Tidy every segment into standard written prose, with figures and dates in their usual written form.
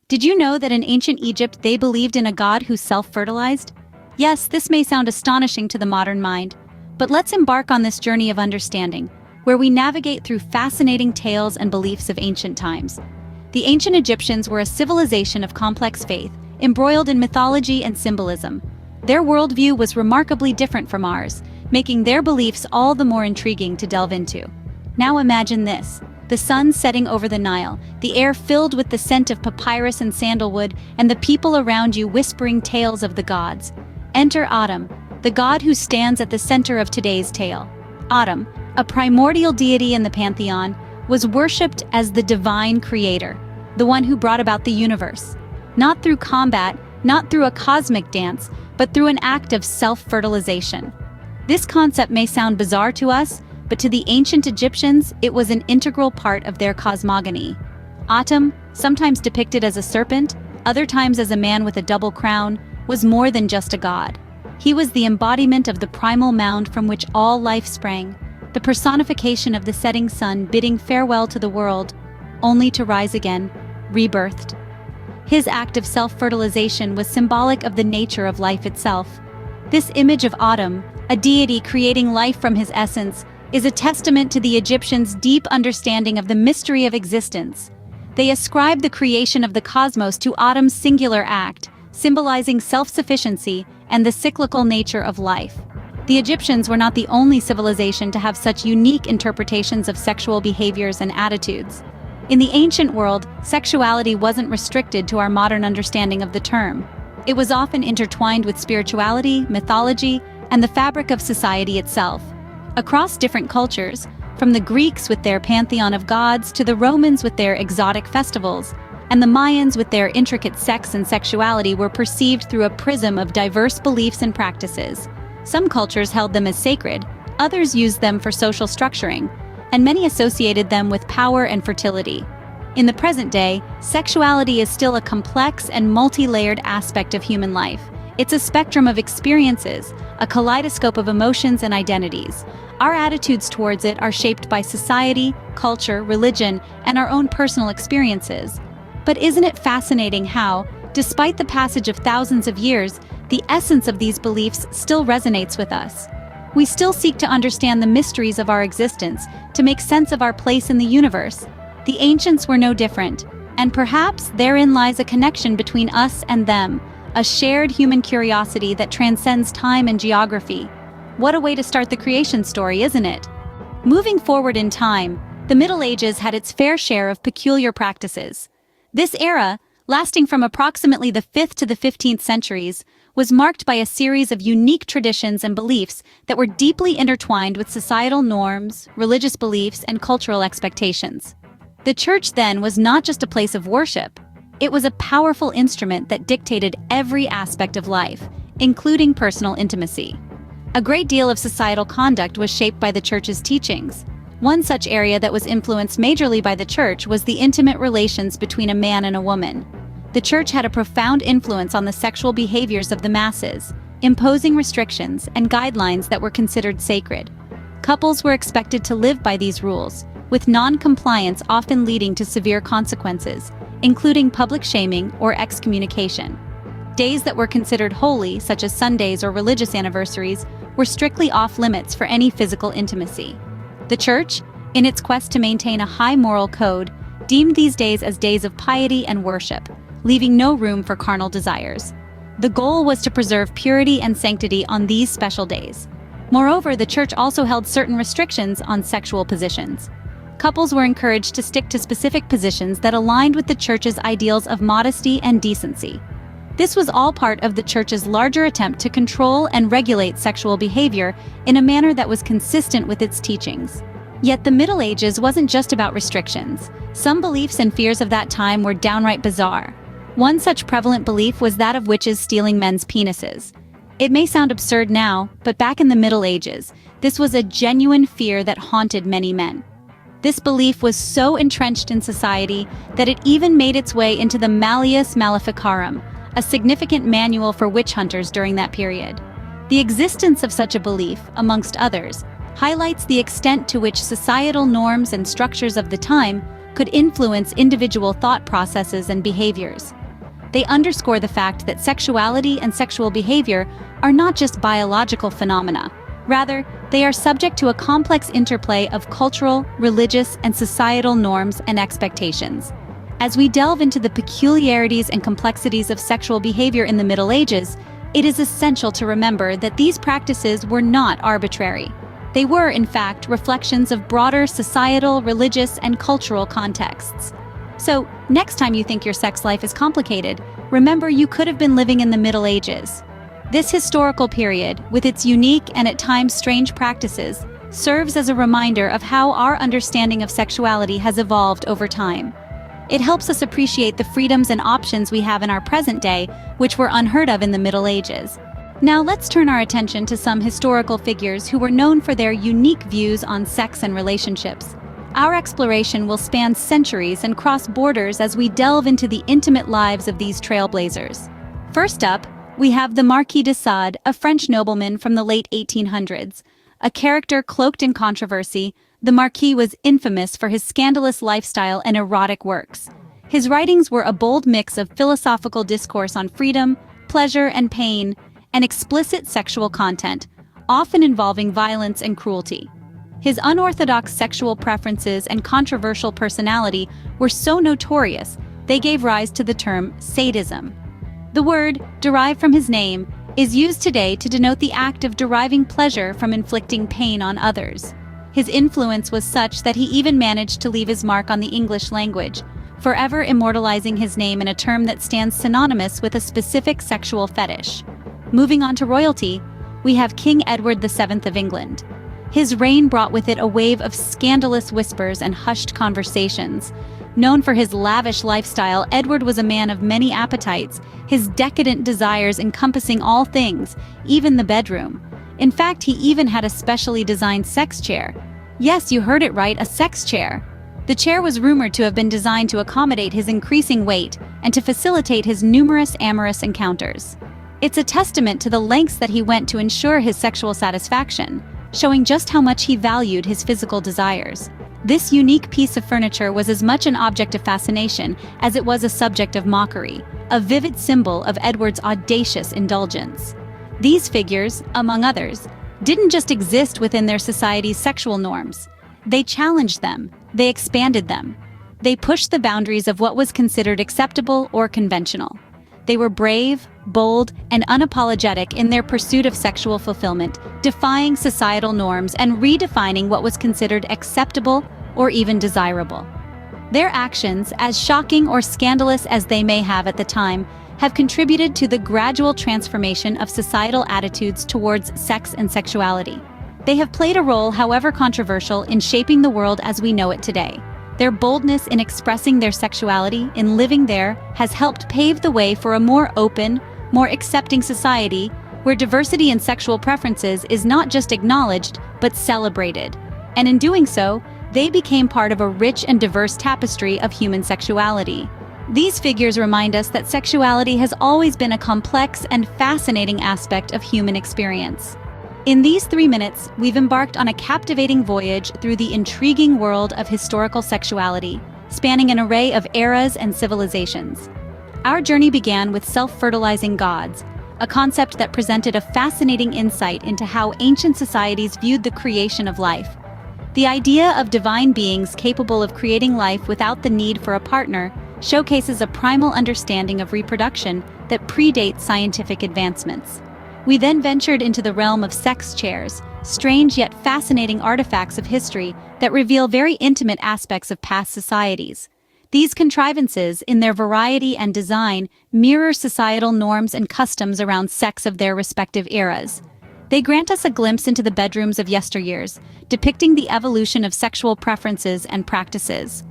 Did you know that in ancient Egypt they believed in a god who self-fertilized? Yes, this may sound astonishing to the modern mind, but let's embark on this journey of understanding, where we navigate through fascinating tales and beliefs of ancient times. The ancient Egyptians were a civilization of complex faith, embroiled in mythology and symbolism. Their worldview was remarkably different from ours, making their beliefs all the more intriguing to delve into. Now imagine this: the sun setting over the Nile, the air filled with the scent of papyrus and sandalwood, and the people around you whispering tales of the gods. Enter Atum, the god who stands at the center of today's tale. Atum, a primordial deity in the pantheon, was worshipped as the divine creator, the one who brought about the universe. Not through combat, not through a cosmic dance, but through an act of self-fertilization. This concept may sound bizarre to us, but to the ancient Egyptians, it was an integral part of their cosmogony. Atum, sometimes depicted as a serpent, other times as a man with a double crown, was more than just a god. He was the embodiment of the primal mound from which all life sprang, the personification of the setting sun bidding farewell to the world, only to rise again, rebirthed. His act of self-fertilization was symbolic of the nature of life itself. This image of Atum, a deity creating life from his essence, is a testament to the Egyptians' deep understanding of the mystery of existence. They ascribed the creation of the cosmos to Atum's singular act, symbolizing self-sufficiency and the cyclical nature of life. The Egyptians were not the only civilization to have such unique interpretations of sexual behaviors and attitudes. In the ancient world, sexuality wasn't restricted to our modern understanding of the term. It was often intertwined with spirituality, mythology, and the fabric of society itself. Across different cultures, from the Greeks with their pantheon of gods to the Romans with their exotic festivals, and the Mayans with their intricate sex and sexuality were perceived through a prism of diverse beliefs and practices. Some cultures held them as sacred, others used them for social structuring, and many associated them with power and fertility. In the present day, sexuality is still a complex and multi-layered aspect of human life. It's a spectrum of experiences, a kaleidoscope of emotions and identities. Our attitudes towards it are shaped by society, culture, religion, and our own personal experiences. But isn't it fascinating how, despite the passage of thousands of years, the essence of these beliefs still resonates with us? We still seek to understand the mysteries of our existence, to make sense of our place in the universe. The ancients were no different, and perhaps therein lies a connection between us and them, a shared human curiosity that transcends time and geography. What a way to start the creation story, isn't it? Moving forward in time, the Middle Ages had its fair share of peculiar practices. This era, lasting from approximately the 5th to the 15th centuries, was marked by a series of unique traditions and beliefs that were deeply intertwined with societal norms, religious beliefs, and cultural expectations. The church then was not just a place of worship. It was a powerful instrument that dictated every aspect of life, including personal intimacy. A great deal of societal conduct was shaped by the church's teachings. One such area that was influenced majorly by the church was the intimate relations between a man and a woman. The church had a profound influence on the sexual behaviors of the masses, imposing restrictions and guidelines that were considered sacred. Couples were expected to live by these rules, with non-compliance often leading to severe consequences, including public shaming or excommunication. Days that were considered holy, such as Sundays or religious anniversaries, were strictly off-limits for any physical intimacy. The church, in its quest to maintain a high moral code, deemed these days as days of piety and worship, leaving no room for carnal desires. The goal was to preserve purity and sanctity on these special days. Moreover, the church also held certain restrictions on sexual positions. Couples were encouraged to stick to specific positions that aligned with the church's ideals of modesty and decency. This was all part of the church's larger attempt to control and regulate sexual behavior in a manner that was consistent with its teachings. Yet the Middle Ages wasn't just about restrictions. Some beliefs and fears of that time were downright bizarre. One such prevalent belief was that of witches stealing men's penises. It may sound absurd now, but back in the Middle Ages, this was a genuine fear that haunted many men. This belief was so entrenched in society that it even made its way into the Malleus Maleficarum, a significant manual for witch hunters during that period. The existence of such a belief, amongst others, highlights the extent to which societal norms and structures of the time could influence individual thought processes and behaviors. They underscore the fact that sexuality and sexual behavior are not just biological phenomena. Rather, they are subject to a complex interplay of cultural, religious, and societal norms and expectations. As we delve into the peculiarities and complexities of sexual behavior in the Middle Ages, it is essential to remember that these practices were not arbitrary. They were, in fact, reflections of broader societal, religious, and cultural contexts. So, next time you think your sex life is complicated, remember you could have been living in the Middle Ages. This historical period, with its unique and at times strange practices, serves as a reminder of how our understanding of sexuality has evolved over time. It helps us appreciate the freedoms and options we have in our present day, which were unheard of in the Middle Ages. Now let's turn our attention to some historical figures who were known for their unique views on sex and relationships. Our exploration will span centuries and cross borders as we delve into the intimate lives of these trailblazers. First up, we have the Marquis de Sade, a French nobleman from the late 1800s. A character cloaked in controversy, the Marquis was infamous for his scandalous lifestyle and erotic works. His writings were a bold mix of philosophical discourse on freedom, pleasure and pain, and explicit sexual content, often involving violence and cruelty. His unorthodox sexual preferences and controversial personality were so notorious, they gave rise to the term sadism. The word, derived from his name, is used today to denote the act of deriving pleasure from inflicting pain on others. His influence was such that he even managed to leave his mark on the English language, forever immortalizing his name in a term that stands synonymous with a specific sexual fetish. Moving on to royalty, we have King Edward VII of England. His reign brought with it a wave of scandalous whispers and hushed conversations. Known for his lavish lifestyle, Edward was a man of many appetites, his decadent desires encompassing all things, even the bedroom. In fact, he even had a specially designed sex chair. Yes, you heard it right, a sex chair. The chair was rumored to have been designed to accommodate his increasing weight and to facilitate his numerous amorous encounters. It's a testament to the lengths that he went to ensure his sexual satisfaction, showing just how much he valued his physical desires. This unique piece of furniture was as much an object of fascination as it was a subject of mockery, a vivid symbol of Edward's audacious indulgence. These figures, among others, didn't just exist within their society's sexual norms. They challenged them, they expanded them. They pushed the boundaries of what was considered acceptable or conventional. They were brave, bold, and unapologetic in their pursuit of sexual fulfillment, defying societal norms and redefining what was considered acceptable or even desirable. Their actions, as shocking or scandalous as they may have at the time, have contributed to the gradual transformation of societal attitudes towards sex and sexuality. They have played a role, however controversial, in shaping the world as we know it today. Their boldness in expressing their sexuality, in living there, has helped pave the way for a more open, more accepting society, where diversity in sexual preferences is not just acknowledged, but celebrated. And in doing so, they became part of a rich and diverse tapestry of human sexuality. These figures remind us that sexuality has always been a complex and fascinating aspect of human experience. In these 3 minutes, we've embarked on a captivating voyage through the intriguing world of historical sexuality, spanning an array of eras and civilizations. Our journey began with self-fertilizing gods, a concept that presented a fascinating insight into how ancient societies viewed the creation of life. The idea of divine beings capable of creating life without the need for a partner showcases a primal understanding of reproduction that predates scientific advancements. We then ventured into the realm of sex chairs, strange yet fascinating artifacts of history that reveal very intimate aspects of past societies. These contrivances, in their variety and design, mirror societal norms and customs around sex of their respective eras. They grant us a glimpse into the bedrooms of yesteryears, depicting the evolution of sexual preferences and practices.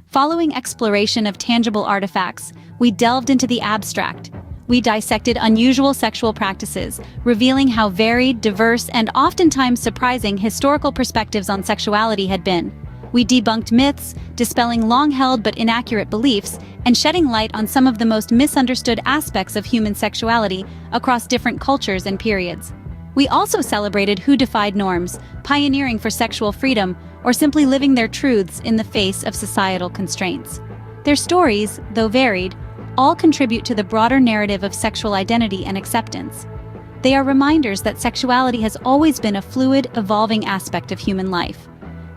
Following exploration of tangible artifacts, we delved into the abstract. We dissected unusual sexual practices, revealing how varied, diverse, and oftentimes surprising historical perspectives on sexuality had been. We debunked myths, dispelling long-held but inaccurate beliefs, and shedding light on some of the most misunderstood aspects of human sexuality across different cultures and periods. We also celebrated who defied norms, pioneering for sexual freedom, or simply living their truths in the face of societal constraints. Their stories, though varied, all contribute to the broader narrative of sexual identity and acceptance. They are reminders that sexuality has always been a fluid, evolving aspect of human life.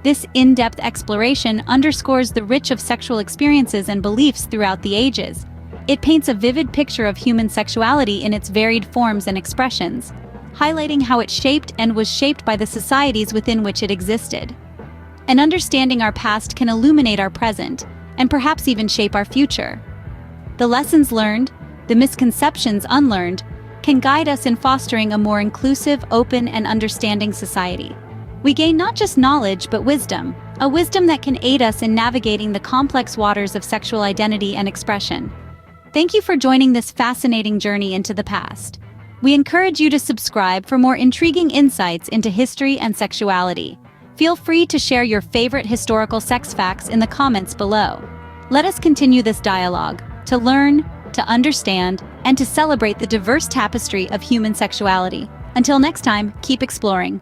This in-depth exploration underscores the range of sexual experiences and beliefs throughout the ages. It paints a vivid picture of human sexuality in its varied forms and expressions, highlighting how it shaped and was shaped by the societies within which it existed. And understanding our past can illuminate our present, and perhaps even shape our future. The lessons learned, the misconceptions unlearned, can guide us in fostering a more inclusive, open, and understanding society. We gain not just knowledge but wisdom, a wisdom that can aid us in navigating the complex waters of sexual identity and expression. Thank you for joining this fascinating journey into the past. We encourage you to subscribe for more intriguing insights into history and sexuality. Feel free to share your favorite historical sex facts in the comments below. Let us continue this dialogue, to learn, to understand, and to celebrate the diverse tapestry of human sexuality. Until next time, keep exploring.